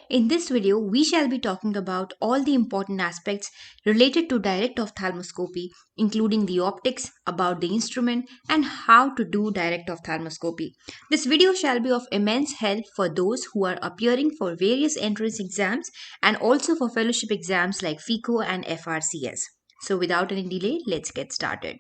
In this video, we shall be talking about all the important aspects related to direct ophthalmoscopy, including the optics, about the instrument, and how to do direct ophthalmoscopy. This video shall be of immense help for those who are appearing for various entrance exams and also for fellowship exams like FICO and FRCS. So without any delay, let's get started.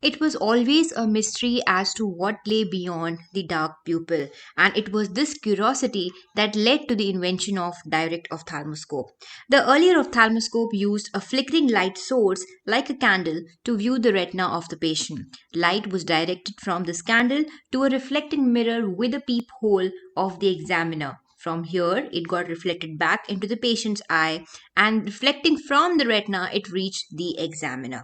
It was always a mystery as to what lay beyond the dark pupil, and it was this curiosity that led to the invention of direct ophthalmoscope. The earlier ophthalmoscope used a flickering light source like a candle to view the retina of the patient. Light was directed from this candle to a reflecting mirror with a peephole of the examiner. From here, it got reflected back into the patient's eye, and reflecting from the retina, it reached the examiner.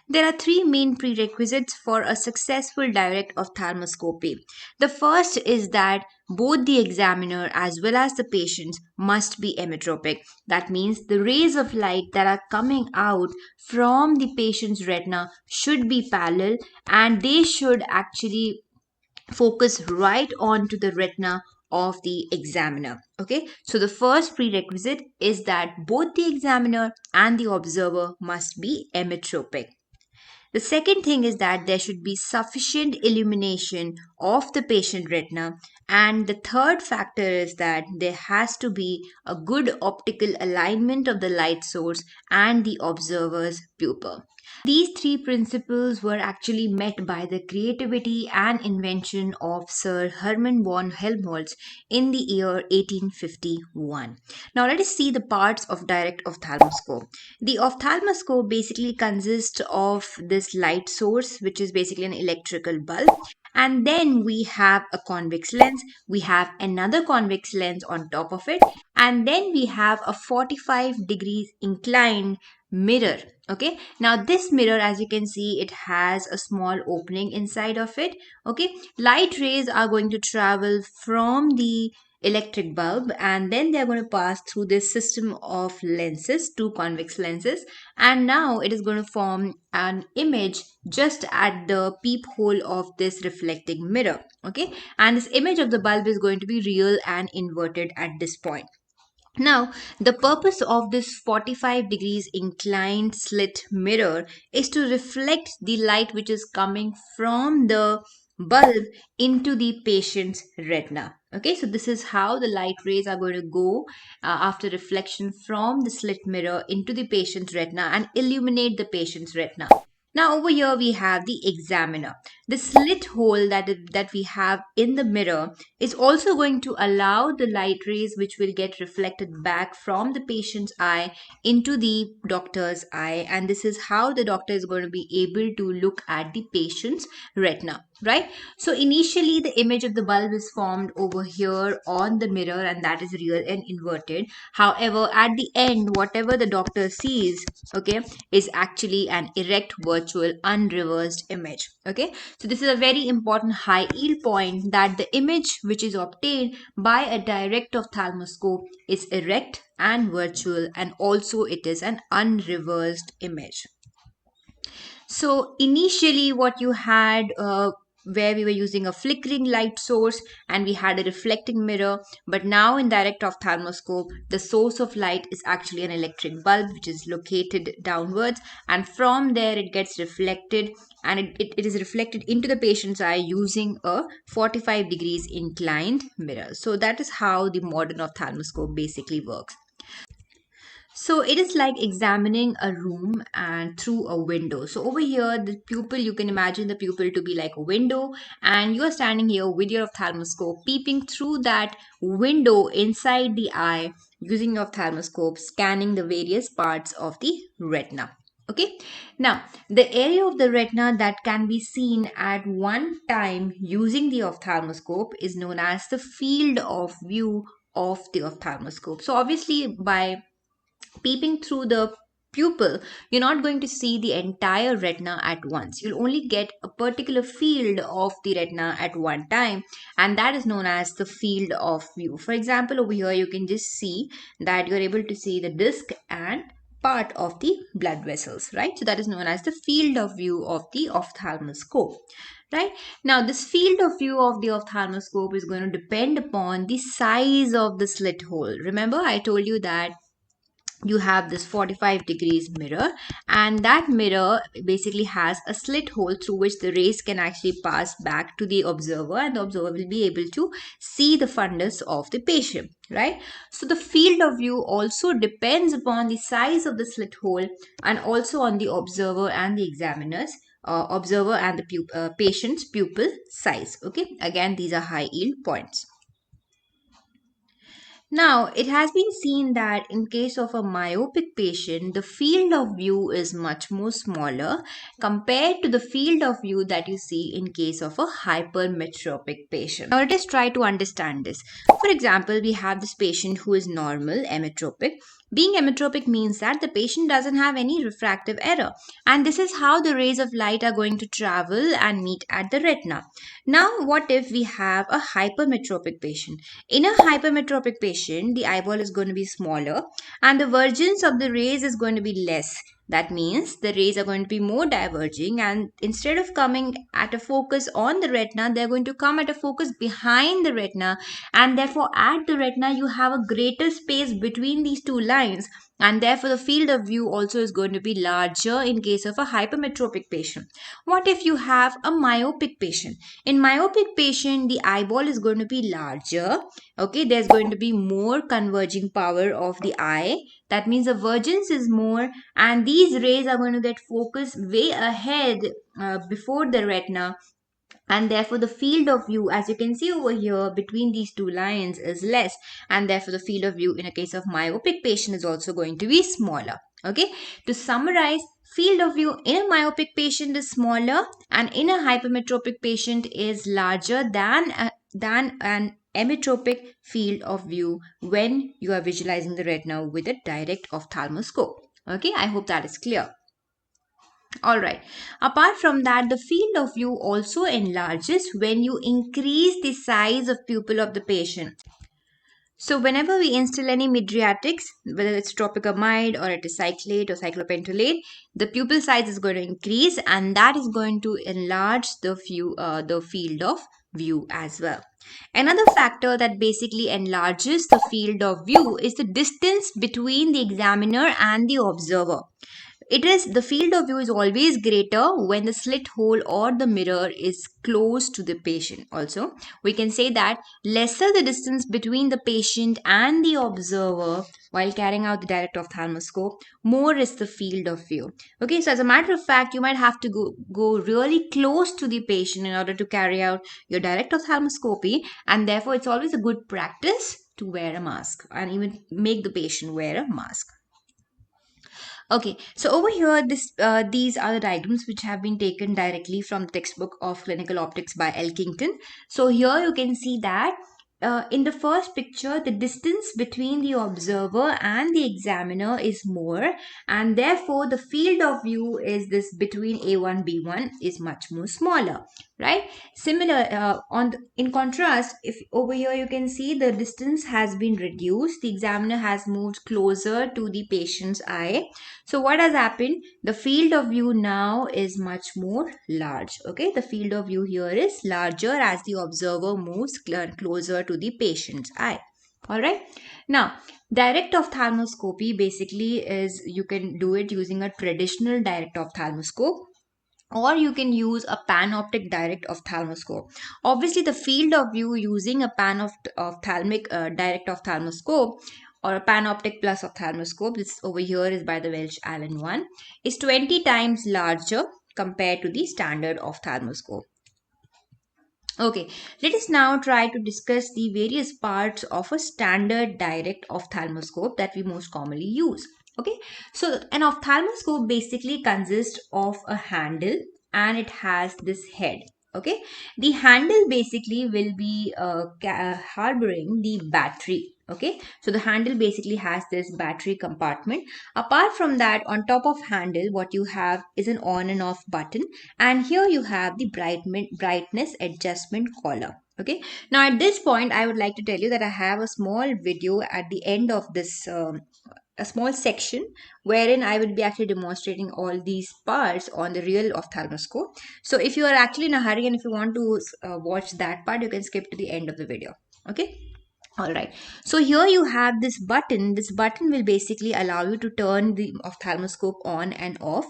There are three main prerequisites for a successful direct ophthalmoscopy. The first is that both the examiner as well as the patient must be emmetropic. That means the rays of light that are coming out from the patient's retina should be parallel and they should actually focus right onto the retina of the examiner. Okay, so the first prerequisite is that both the examiner and the observer must be emmetropic. The second thing is that there should be sufficient illumination of the patient retina. And the third factor is that there has to be a good optical alignment of the light source and the observer's pupil. These three principles were actually met by the creativity and invention of Sir Hermann von Helmholtz in the year 1851. Now let us see the parts of direct ophthalmoscope. The ophthalmoscope basically consists of this light source, which is basically an electrical bulb. And then we have a convex lens, we have another convex lens on top of it, and then we have a 45 degrees inclined mirror. Okay, now this mirror, as you can see, it has a small opening inside of it. Okay, light rays are going to travel from the electric bulb and then they're going to pass through this system of lenses, two convex lenses, and now it is going to form an image just at the peephole of this reflecting mirror. Okay, and this image of the bulb is going to be real and inverted at this point. Now, the purpose of this 45 degrees inclined slit mirror is to reflect the light which is coming from the bulb into the patient's retina. Okay, so this is how the light rays are going to go after reflection from the slit mirror into the patient's retina and illuminate the patient's retina. Now over here we have the examiner. The slit hole that we have in the mirror is also going to allow the light rays which will get reflected back from the patient's eye into the doctor's eye, and this is how the doctor is going to be able to look at the patient's retina, right? So initially the image of the bulb is formed over here on the mirror and that is real and inverted. However, at the end whatever the doctor sees, okay, is actually an erect virtual unreversed image. Okay, so this is a very important high yield point, that the image which is obtained by a direct ophthalmoscope is erect and virtual, and also it is an unreversed image. So initially what you had where we were using a flickering light source and we had a reflecting mirror, but now in direct ophthalmoscope the source of light is actually an electric bulb which is located downwards, and from there it gets reflected and it is reflected into the patient's eye using a 45 degrees inclined mirror. So that is how the modern ophthalmoscope basically works. So it is like examining a room and through a window. So over here, the pupil, you can imagine the pupil to be like a window, and you are standing here with your ophthalmoscope peeping through that window inside the eye using your ophthalmoscope, scanning the various parts of the retina. Okay, now the area of the retina that can be seen at one time using the ophthalmoscope is known as the field of view of the ophthalmoscope. So obviously by peeping through the pupil, you're not going to see the entire retina at once. You'll only get a particular field of the retina at one time, and that is known as the field of view. For example, over here you can just see that you're able to see the disc and part of the blood vessels, right? So that is known as the field of view of the ophthalmoscope. right? Now, this field of view of the ophthalmoscope is going to depend upon the size of the slit hole. Remember, I told you that you have this 45 degrees mirror, and that mirror basically has a slit hole through which the rays can actually pass back to the observer, and the observer will be able to see the fundus of the patient, right? So the field of view also depends upon the size of the slit hole and also on the observer and the examiner's observer and the patient's pupil size. Okay, again, these are high yield points. Now, it has been seen that in case of a myopic patient, the field of view is much more smaller compared to the field of view that you see in case of a hypermetropic patient. Now, let us try to understand this. For example, we have this patient who is normal, emetropic. Being emetropic means that the patient doesn't have any refractive error, and this is how the rays of light are going to travel and meet at the retina. Now, what if we have a hypermetropic patient? In a hypermetropic patient, the eyeball is going to be smaller and the divergence of the rays is going to be less. That means the rays are going to be more diverging, and instead of coming at a focus on the retina, they're going to come at a focus behind the retina, and therefore at the retina you have a greater space between these two lines, and therefore the field of view also is going to be larger in case of a hypermetropic patient. What if you have a myopic patient? In myopic patient, the eyeball is going to be larger. Okay, there's going to be more converging power of the eye. That means the vergence is more, and these rays are going to get focused way ahead before the retina, and therefore the field of view, as you can see over here between these two lines, is less, and therefore the field of view in a case of myopic patient is also going to be smaller. Okay, to summarize, field of view in a myopic patient is smaller and in a hypermetropic patient is larger than an emetropic field of view when you are visualizing the retina with a direct ophthalmoscope. Okay, I hope that is clear. All right. Apart from that, the field of view also enlarges when you increase the size of pupil of the patient. So whenever we instill any mydriatics, whether it's tropicamide or it is cyclate or cyclopentolate, the pupil size is going to increase, and that is going to enlarge the field of view as well. Another factor that basically enlarges the field of view is the distance between the examiner and the observer. It is the field of view is always greater when the slit hole or the mirror is close to the patient. Also, we can say that lesser the distance between the patient and the observer while carrying out the direct ophthalmoscope, more is the field of view. Okay, so as a matter of fact, you might have to go really close to the patient in order to carry out your direct ophthalmoscopy, and therefore it's always a good practice to wear a mask and even make the patient wear a mask. Okay, so over here, these are the diagrams which have been taken directly from the textbook of Clinical Optics by Elkington. So here you can see that in the first picture, the distance between the observer and the examiner is more, and therefore the field of view is this between A1 B1 is much more smaller, right? Similar in contrast, if over here you can see the distance has been reduced, the examiner has moved closer to the patient's eye. So what has happened? The field of view now is much more large. Okay, the field of view here is larger as the observer moves closer to the patient's eye. All right. Now, direct ophthalmoscopy basically is you can do it using a traditional direct ophthalmoscope, or you can use a panoptic direct ophthalmoscope. Obviously, the field of view using a ophthalmic direct ophthalmoscope or a panoptic plus ophthalmoscope, this over here is by the Welch Allen one, is 20 times larger compared to the standard ophthalmoscope. Okay, let us now try to discuss the various parts of a standard direct ophthalmoscope that we most commonly use. Okay, so an ophthalmoscope basically consists of a handle and it has this head. Okay, the handle basically will be harboring the battery. Okay, so the handle basically has this battery compartment. Apart from that, on top of handle, what you have is an on and off button, and here you have the brightness adjustment collar. Okay, now at this point I would like to tell you that I have a small video at the end of this a small section wherein I will be actually demonstrating all these parts on the real ophthalmoscope. So if you are actually in a hurry and if you want to watch that part, you can skip to the end of the video. Okay. All right. So here you have this button. This button will basically allow you to turn the ophthalmoscope on and off,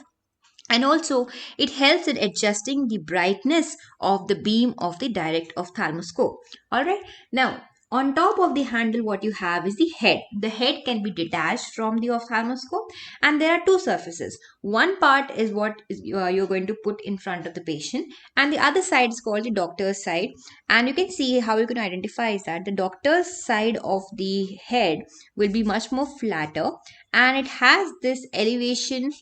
and also it helps in adjusting the brightness of the beam of the direct ophthalmoscope. All right, now on top of the handle what you have is the head. The head can be detached from the ophthalmoscope, and there are two surfaces. One part is what you're going to put in front of the patient, and the other side is called the doctor's side. And you can see how you can identify is that the doctor's side of the head will be much more flatter, and it has this elevation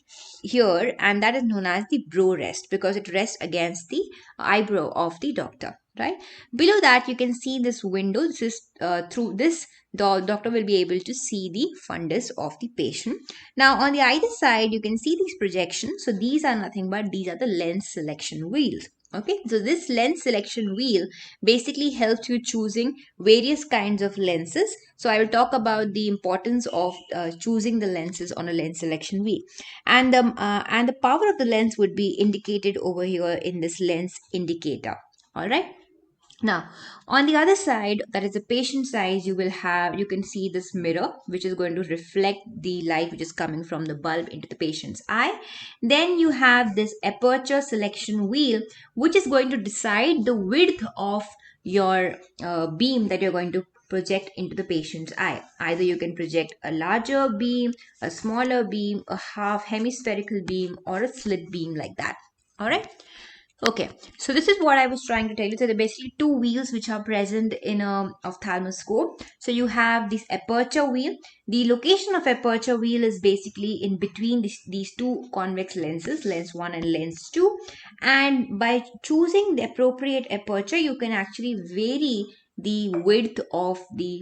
here, and that is known as the brow rest because it rests against the eyebrow of the doctor, right? Below that you can see this window. This is through this the doctor will be able to see the fundus of the patient. Now on the either side you can see these projections. So these are nothing but these are the lens selection wheels. Okay, so this lens selection wheel basically helps you choosing various kinds of lenses. So I will talk about the importance of choosing the lenses on a lens selection wheel, and the power of the lens would be indicated over here in this lens indicator. All right. Now, on the other side, that is the patient side, you can see this mirror, which is going to reflect the light which is coming from the bulb into the patient's eye. Then you have this aperture selection wheel, which is going to decide the width of your beam that you're going to project into the patient's eye. Either you can project a larger beam, a smaller beam, a half hemispherical beam, or a slit beam like that. All right. Okay, so this is what I was trying to tell you. So there are basically two wheels which are present in a ophthalmoscope. So you have this aperture wheel. The location of aperture wheel is basically in between these two convex lenses, lens 1 and lens 2. And by choosing the appropriate aperture, you can actually vary the width of the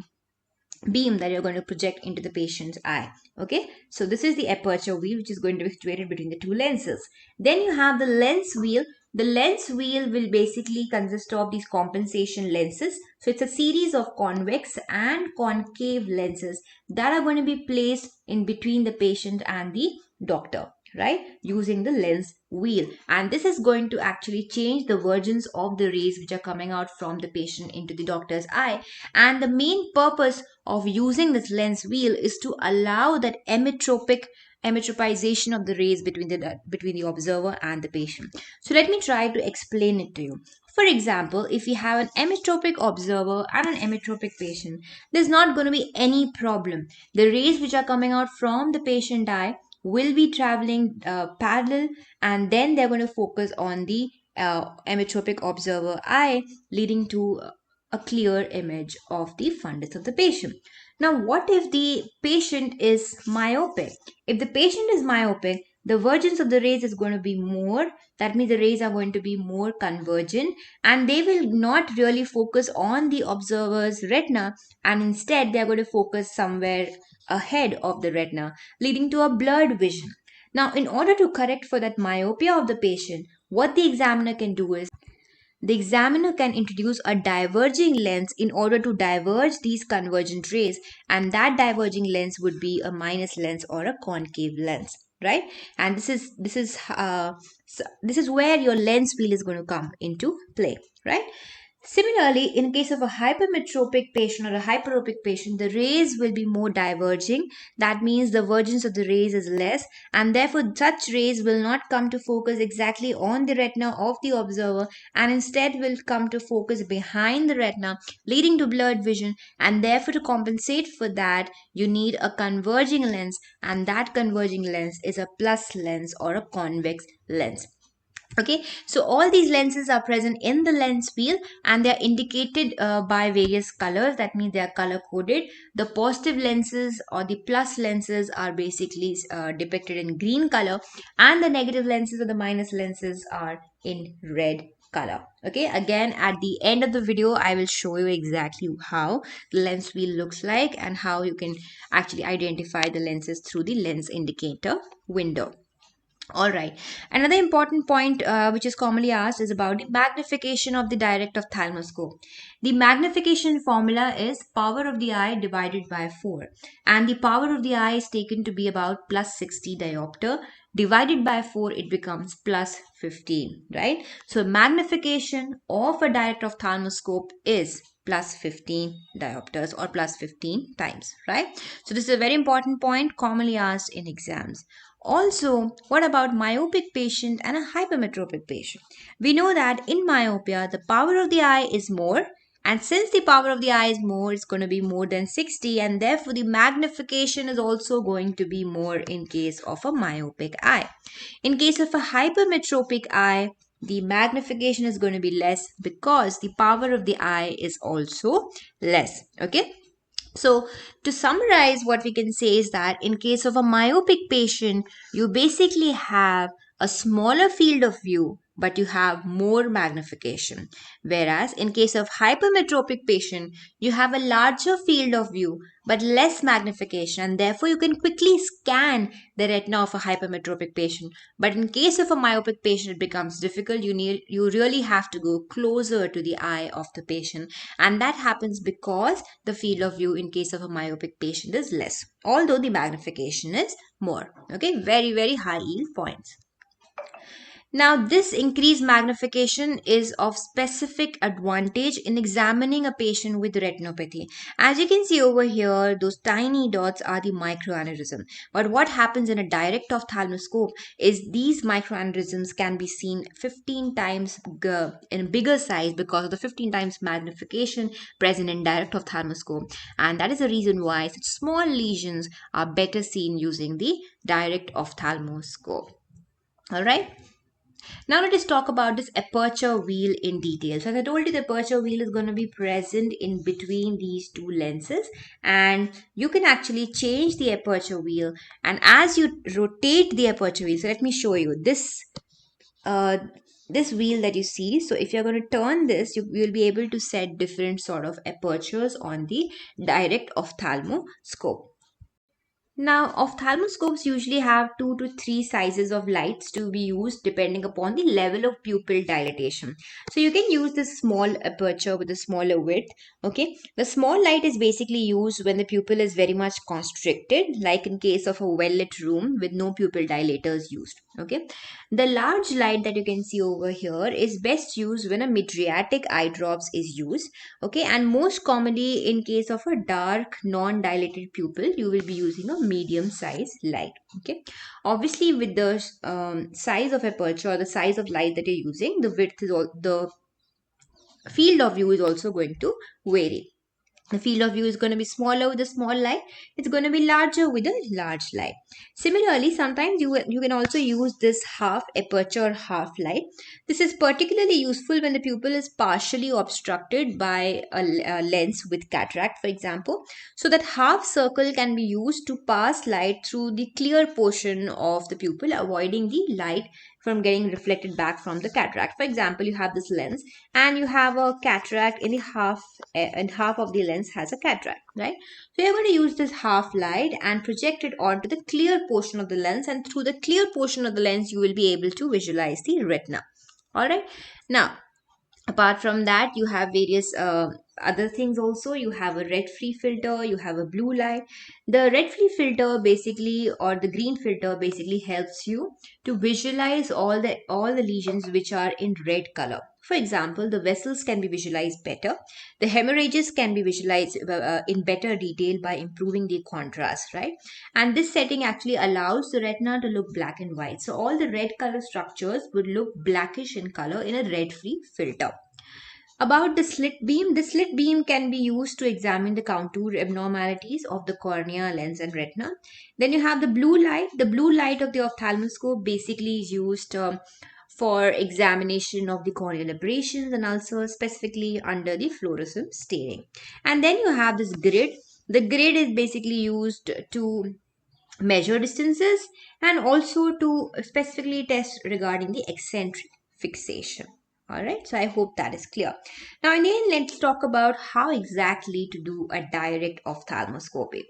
beam that you're going to project into the patient's eye. Okay, so this is the aperture wheel which is going to be situated between the two lenses. Then you have the lens wheel. The lens wheel will basically consist of these compensation lenses. So it's a series of convex and concave lenses that are going to be placed in between the patient and the doctor, right, using the lens wheel. And this is going to actually change the vergence of the rays which are coming out from the patient into the doctor's eye. And the main purpose of using this lens wheel is to allow that emmetropization of the rays between the observer and the patient. So let me try to explain it to you. For example, if you have an emmetropic observer and an emmetropic patient, there's not going to be any problem. The rays which are coming out from the patient eye will be traveling parallel, and then they're going to focus on the emmetropic observer eye, leading to a clear image of the fundus of the patient. Now, what if the patient is myopic? If the patient is myopic, the vergence of the rays is going to be more. That means the rays are going to be more convergent, and they will not really focus on the observer's retina, and instead they are going to focus somewhere ahead of the retina, leading to a blurred vision. Now, in order to correct for that myopia of the patient, what the examiner can do is the examiner can introduce a diverging lens in order to diverge these convergent rays, and that diverging lens would be a minus lens or a concave lens, right? And this is where your lens wheel is going to come into play, right? Similarly, in case of a hypermetropic patient or a hyperopic patient, the rays will be more diverging. That means the vergence of the rays is less, and therefore such rays will not come to focus exactly on the retina of the observer, and instead will come to focus behind the retina, leading to blurred vision. And therefore, to compensate for that, you need a converging lens, and that converging lens is a plus lens or a convex lens. Okay, so all these lenses are present in the lens wheel, and they are indicated by various colors. That means they are color coded. The positive lenses or the plus lenses are basically depicted in green color, and the negative lenses or the minus lenses are in red color. Okay, again at the end of the video I will show you exactly how the lens wheel looks like and how you can actually identify the lenses through the lens indicator window. All right. Another important point which is commonly asked is about the magnification of the direct ophthalmoscope. The magnification formula is power of the eye divided by 4, and the power of the eye is taken to be about plus 60 diopter. Divided by 4, it becomes plus 15, right? So magnification of a direct ophthalmoscope is plus 15 diopters or plus 15 times, right? So this is a very important point commonly asked in exams. Also, what about myopic patient and a hypermetropic patient? We know that in myopia, the power of the eye is more, and since the power of the eye is more, it's going to be more than 60, and therefore the magnification is also going to be more in case of a myopic eye. In case of a hypermetropic eye, the magnification is going to be less because the power of the eye is also less. Okay. So, to summarize, what we can say is that in case of a myopic patient, you basically have a smaller field of view, but you have more magnification. Whereas in case of hypermetropic patient, you have a larger field of view, but less magnification, and therefore you can quickly scan the retina of a hypermetropic patient. But in case of a myopic patient, it becomes difficult. You really have to go closer to the eye of the patient, and that happens because the field of view in case of a myopic patient is less, although the magnification is more. Okay, very high yield points. Now, this increased magnification is of specific advantage in examining a patient with retinopathy. As you can see over here, those tiny dots are the microaneurysm. But what happens in a direct ophthalmoscope is these microaneurysms can be seen 15 times in bigger size because of the 15 times magnification present in direct ophthalmoscope. And that is the reason why such small lesions are better seen using the direct ophthalmoscope. All right. Now let us talk about this aperture wheel in detail. So as I told you, the aperture wheel is going to be present in between these two lenses, and you can actually change the aperture wheel. And as you rotate the aperture wheel, so let me show you uh, this wheel that you see. So if you're going to turn this, you will be able to set different sort of apertures on the direct ophthalmoscope. Now, ophthalmoscopes usually have 2 to 3 sizes of lights to be used depending upon the level of pupil dilatation. So, you can use this small aperture with a smaller width. Okay, the small light is basically used when the pupil is very much constricted, like in case of a well lit room with no pupil dilators used. Okay, the large light that you can see over here is best used when a mydriatic eye drops is used. Okay, and most commonly in case of a dark non-dilated pupil, you will be using a medium size light. Okay, obviously with the size of aperture or the size of light that you're using, the width is all the field of view is also going to vary. The field of view is going to be smaller with a small light. It's going to be larger with a large light. Similarly, sometimes you can also use this half aperture or half light. This is particularly useful when the pupil is partially obstructed by a lens with cataract, for example. So that half circle can be used to pass light through the clear portion of the pupil, avoiding the light from getting reflected back from the cataract. For example, you have this lens and you have a cataract in the half, and half of the lens has a cataract, right? So you're going to use this half light and project it onto the clear portion of the lens, and through the clear portion of the lens you will be able to visualize the retina. All right. Now, apart from that, you have various other things also. You have a red free filter, you have a blue light. The red free filter basically, or the green filter basically, helps you to visualize all the lesions which are in red color. For example, the vessels can be visualized better. The hemorrhages can be visualized in better detail by improving the contrast, right? And this setting actually allows the retina to look black and white. So all the red color structures would look blackish in color in a red free filter. About the slit beam can be used to examine the contour abnormalities of the cornea, lens, and retina. Then you have the blue light. The blue light of the ophthalmoscope basically is used for examination of the corneal aberrations and also specifically under the fluorescent staining. And then you have this grid. The grid is basically used to measure distances and also to specifically test regarding the eccentric fixation. All right, so I hope that is clear. Now, in the end, let's talk about how exactly to do a direct ophthalmoscopy.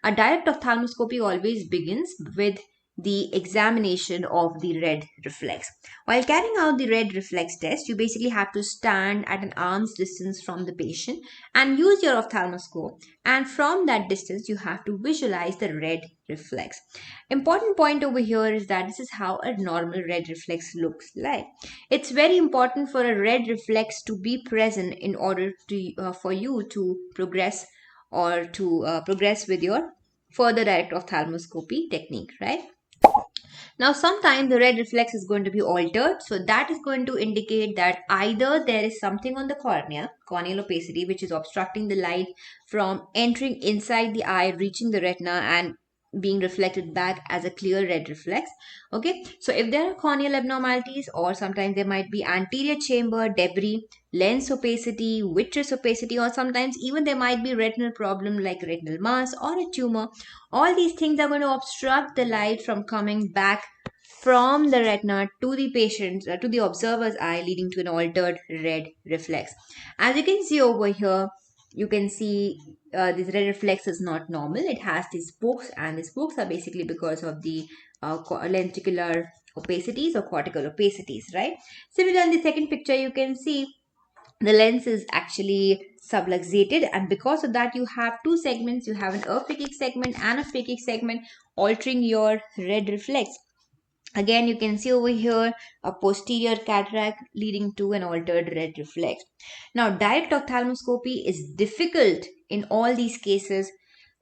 A direct ophthalmoscopy always begins with the examination of the red reflex. While carrying out the red reflex test, you basically have to stand at an arm's distance from the patient and use your ophthalmoscope, and from that distance you have to visualize the red reflex. Important point over here is that this is how a normal red reflex looks like. It's very important for a red reflex to be present in order to for you to progress or to progress with your further direct ophthalmoscopy technique, right? Now, sometimes the red reflex is going to be altered. So, that is going to indicate that either there is something on the cornea, corneal opacity, which is obstructing the light from entering inside the eye, reaching the retina, and being reflected back as a clear red reflex. Okay, so if there are corneal abnormalities, or sometimes there might be anterior chamber debris, lens opacity, vitreous opacity, or sometimes even there might be retinal problem like retinal mass or a tumor. All these things are going to obstruct the light from coming back from the retina to the patient, to the observer's eye, leading to an altered red reflex. As you can see over here, you can see this red reflex is not normal. It has these spokes, and the spokes are basically because of the lenticular opacities or cortical opacities, right? Similarly, in the second picture, you can see the lens is actually subluxated, and because of that you have two segments. You have an aphakic segment and a phakic segment, altering your red reflex. Again, you can see over here a posterior cataract leading to an altered red reflex. Now, direct ophthalmoscopy is difficult in all these cases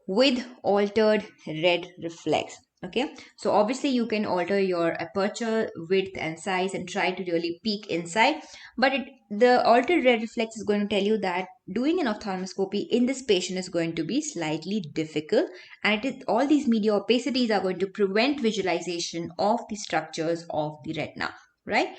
with altered red reflex. Okay, so obviously you can alter your aperture width and size and try to really peek inside, but the altered red reflex is going to tell you that doing an ophthalmoscopy in this patient is going to be slightly difficult, and all these media opacities are going to prevent visualization of the structures of the retina, right?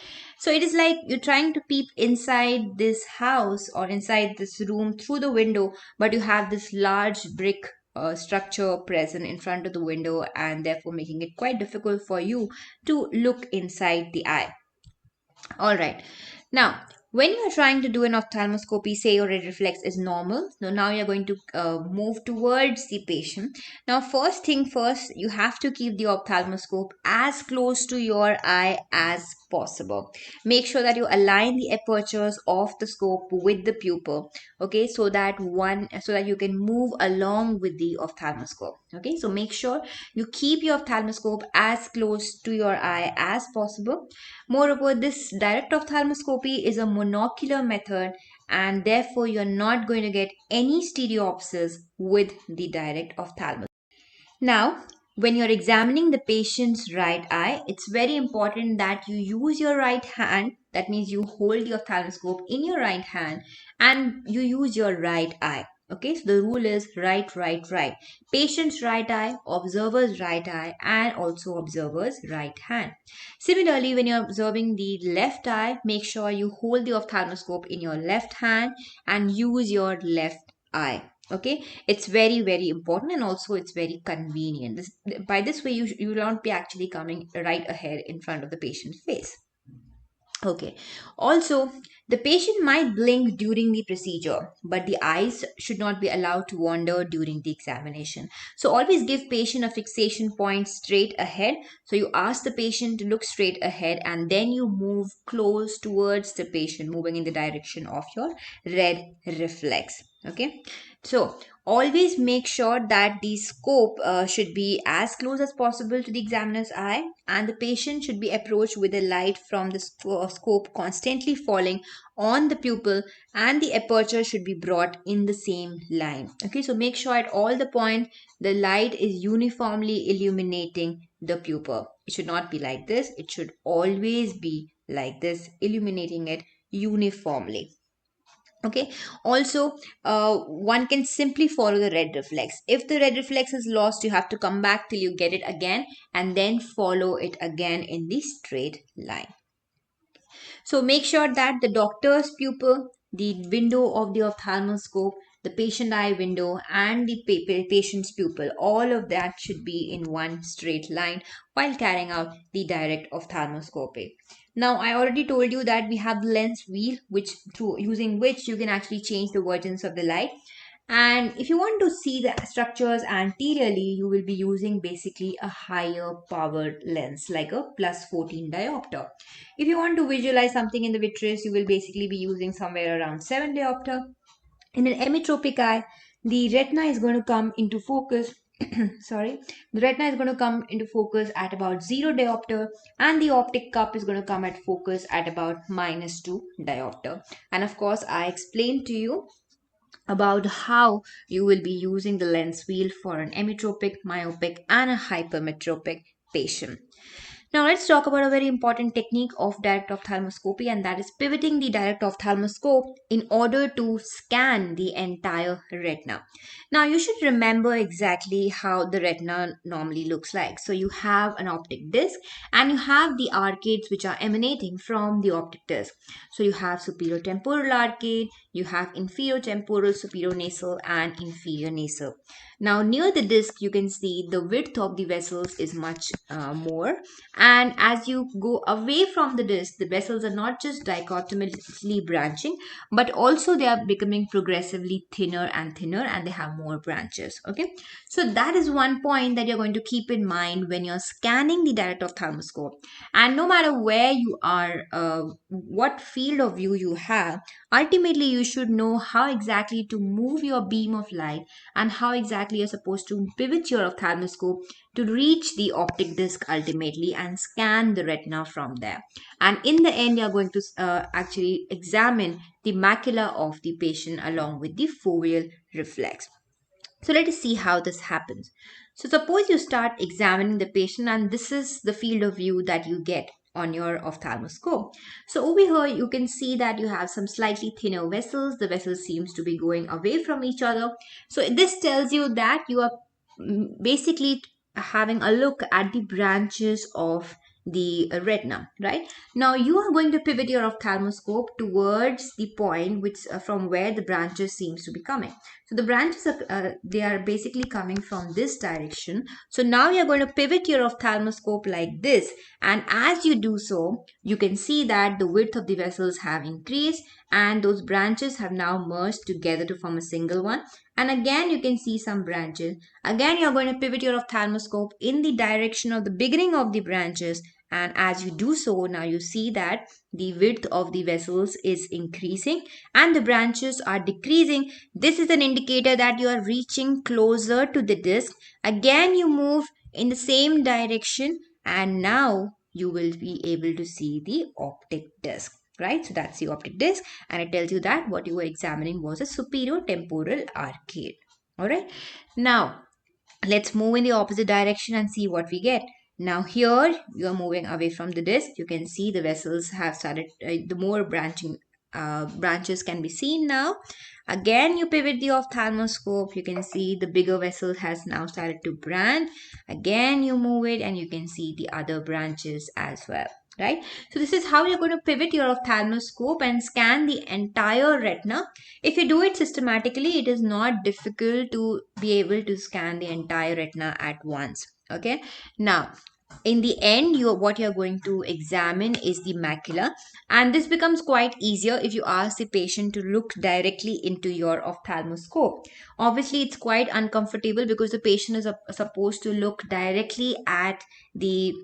So it is like you're trying to peep inside this house or inside this room through the window, but you have this large brick structure present in front of the window, and therefore making it quite difficult for you to look inside the eye. All right. Now, when you are trying to do an ophthalmoscopy, say your red reflex is normal. So now you're going to move towards the patient. Now, first thing first, you have to keep the ophthalmoscope as close to your eye as possible. Make sure that you align the apertures of the scope with the pupil. Okay, so that you can move along with the ophthalmoscope. Okay, so make sure you keep your ophthalmoscope as close to your eye as possible. Moreover, this direct ophthalmoscopy is a monocular method, and therefore you're not going to get any stereopsis with the direct ophthalmoscopy. Now, when you're examining the patient's right eye, it's very important that you use your right hand. That means you hold the ophthalmoscope in your right hand and you use your right eye. Okay, so the rule is right, right, right. Patient's right eye, observer's right eye, and also observer's right hand. Similarly, when you're observing the left eye, make sure you hold the ophthalmoscope in your left hand and use your left eye. Okay, it's very important, and also it's very convenient. By this way, you will not be actually coming right ahead in front of the patient's face. Okay. Also, the patient might blink during the procedure, but the eyes should not be allowed to wander during the examination. So always give patient a fixation point straight ahead. So you ask the patient to look straight ahead, and then you move close towards the patient, moving in the direction of your red reflex. Okay. So always make sure that the scope should be as close as possible to the examiner's eye, and the patient should be approached with the light from the scope constantly falling on the pupil, and the aperture should be brought in the same line. Okay, so make sure at all the points the light is uniformly illuminating the pupil. It should not be like this, it should always be like this, illuminating it uniformly. Okay, also one can simply follow the red reflex. If the red reflex is lost, you have to come back till you get it again, and then follow it again in the straight line. So make sure that the doctor's pupil, the window of the ophthalmoscope, the patient eye window, and the patient's pupil, all of that should be in one straight line while carrying out the direct ophthalmoscopy. Now, I already told you that we have the lens wheel, which through using which you can actually change the versions of the light. And if you want to see the structures anteriorly, you will be using basically a higher powered lens like a plus 14 diopter. If you want to visualize something in the vitreous, you will basically be using somewhere around 7 diopter. In an emmetropic eye, the retina is going to come into focus. Sorry, the retina is going to come into focus at about 0 diopter, and the optic cup is going to come at focus at about minus 2 diopter. And of course, I explained to you about how you will be using the lens wheel for an emmetropic, myopic, and a hypermetropic patient. Now let's talk about a very important technique of direct ophthalmoscopy, and that is pivoting the direct ophthalmoscope in order to scan the entire retina. Now you should remember exactly how the retina normally looks like. So you have an optic disc and you have the arcades which are emanating from the optic disc. So you have superior temporal arcade, you have inferior temporal, superior nasal, and inferior nasal. Now near the disc you can see the width of the vessels is much more, and as you go away from the disc, the vessels are not just dichotomously branching, but also they are becoming progressively thinner and thinner, and they have more branches. Okay, so that is one point that you're going to keep in mind when you're scanning the direct ophthalmoscope. And no matter where you are, what field of view you have, ultimately you should know how exactly to move your beam of light and how exactly you're supposed to pivot your ophthalmoscope to reach the optic disc ultimately and scan the retina from there. And in the end, you're going to actually examine the macula of the patient along with the foveal reflex. So let us see how this happens. So suppose you start examining the patient, and this is the field of view that you get on your ophthalmoscope. So over here you can see that you have some slightly thinner vessels. The vessels seems to be going away from each other. So this tells you that you are basically having a look at the branches of the retina, right? Now you are going to pivot your ophthalmoscope towards the point which from where the branches seems to be coming. So the branches are they are basically coming from this direction. So now you're going to pivot your ophthalmoscope like this, and as you do so, you can see that the width of the vessels have increased and those branches have now merged together to form a single one. And again you can see some branches. Again you're going to pivot your ophthalmoscope in the direction of the beginning of the branches, and as you do so, now you see that the width of the vessels is increasing and the branches are decreasing. This is an indicator that you are reaching closer to the disc. Again you move in the same direction, and now you will be able to see the optic disc, right? So that's the optic disc, and it tells you that what you were examining was a superior temporal arcade. All right, now let's move in the opposite direction and see what we get. Now here you are moving away from the disc. You can see the vessels have started, the more branching branches can be seen now. Again you pivot the ophthalmoscope, you can see the bigger vessel has now started to branch. Again you move it and you can see the other branches as well, right? So this is how you're going to pivot your ophthalmoscope and scan the entire retina. If you do it systematically, it is not difficult to be able to scan the entire retina at once. Okay, now in the end, what you're going to examine is the macula, and this becomes quite easier if you ask the patient to look directly into your ophthalmoscope. Obviously it's quite uncomfortable because the patient is supposed to look directly at the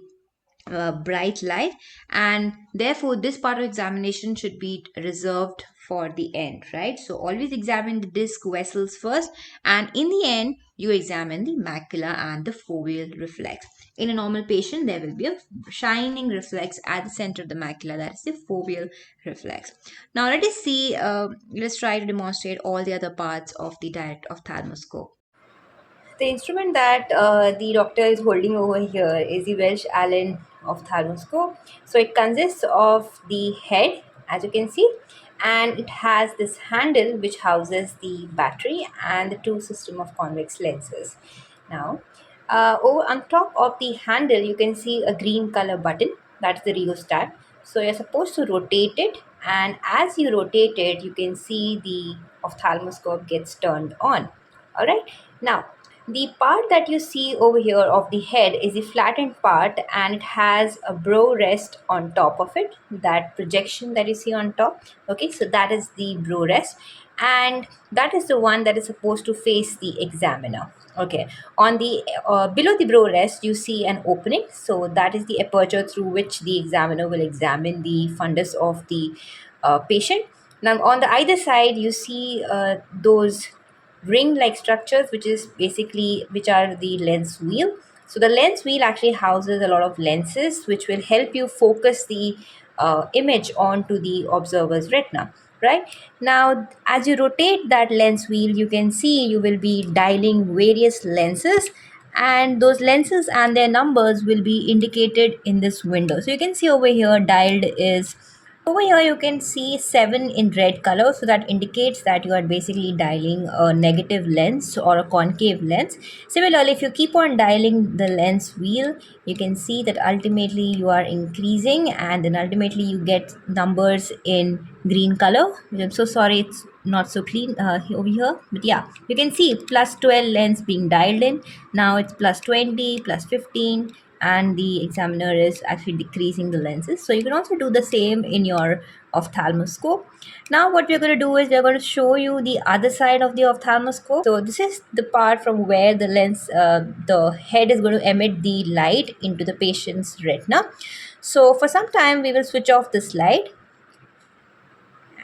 bright light, and therefore this part of examination should be reserved for the end, right? So always examine the disc vessels first, and in the end you examine the macula and the foveal reflex. In a normal patient there will be a shining reflex at the center of the macula, that is the foveal reflex. Now let us see, let's try to demonstrate all the other parts of the direct ophthalmoscope. The instrument that the doctor is holding over here is the Welsh Allen ophthalmoscope. So it consists of the head, as you can see, and it has this handle which houses the battery and the two system of convex lenses. Now, over on top of the handle, you can see a green color button. That's the rheostat. So you're supposed to rotate it, and as you rotate it, you can see the ophthalmoscope gets turned on. All right. Now, the part that you see over here of the head is the flattened part, and it has a brow rest on top of it. That projection that you see on top. Okay, so that is the brow rest. and that is the one that is supposed to face the examiner. Okay, on the below the brow rest you see an opening, so that is the aperture through which the examiner will examine the fundus of the patient. Now on the either side you see those ring like structures, which is basically which are the lens wheel. So the lens wheel actually houses a lot of lenses which will help you focus the image onto the observer's retina. Right now, as you rotate that lens wheel, you can see you will be dialing various lenses, and those lenses and their numbers will be indicated in this window. So you can see over here dialed is, over here you can see 7 in red color, so that indicates that you are basically dialing a negative lens or a concave lens. Similarly, if you keep on dialing the lens wheel, you can see that ultimately you are increasing, and then ultimately you get numbers in green color. I'm so sorry, it's not so clean over here, but yeah, you can see plus 12 lens being dialed in. Now it's plus 20, plus 15, and the examiner is actually decreasing the lenses. So you can also do the same in your ophthalmoscope. Now what we're going to do is we're going to show you the other side of the ophthalmoscope. So this is the part from where the lens, the head is going to emit the light into the patient's retina. So for some time we will switch off this light,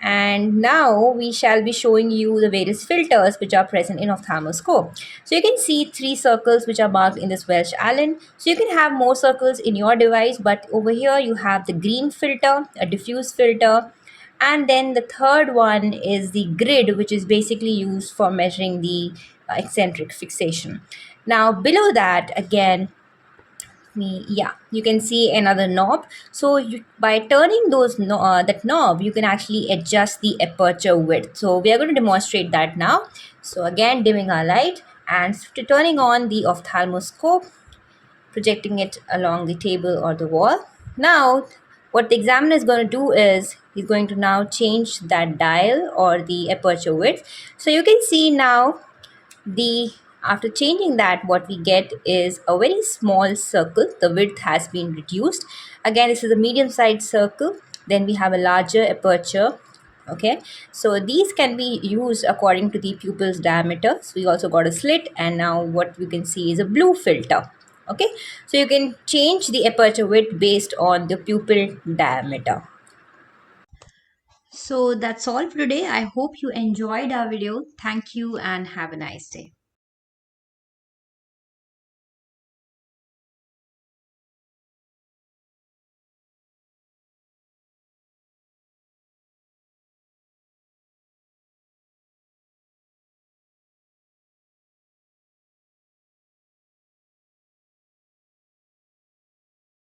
and now we shall be showing you the various filters which are present in ophthalmoscope. So you can see 3 circles which are marked in this Welsh Allen. So you can have more circles in your device, but over here you have the green filter, a diffuse filter, and then the third one is the grid, which is basically used for measuring the eccentric fixation. Now below that again, yeah, you can see another knob. So by turning those that knob, you can actually adjust the aperture width. So we are going to demonstrate that now. So again, dimming our light and turning on the ophthalmoscope, projecting it along the table or the wall. Now what the examiner is going to do is he's going to now change that dial or the aperture width. So you can see now the after changing that, what we get is a very small circle. The width has been reduced. Again, this is a medium sized circle. Then we have a larger aperture. Okay, so these can be used according to the pupil's diameter. So we also got a slit, and now what we can see is a blue filter. Okay, so you can change the aperture width based on the pupil diameter. So that's all for today. I hope you enjoyed our video. Thank you and have a nice day.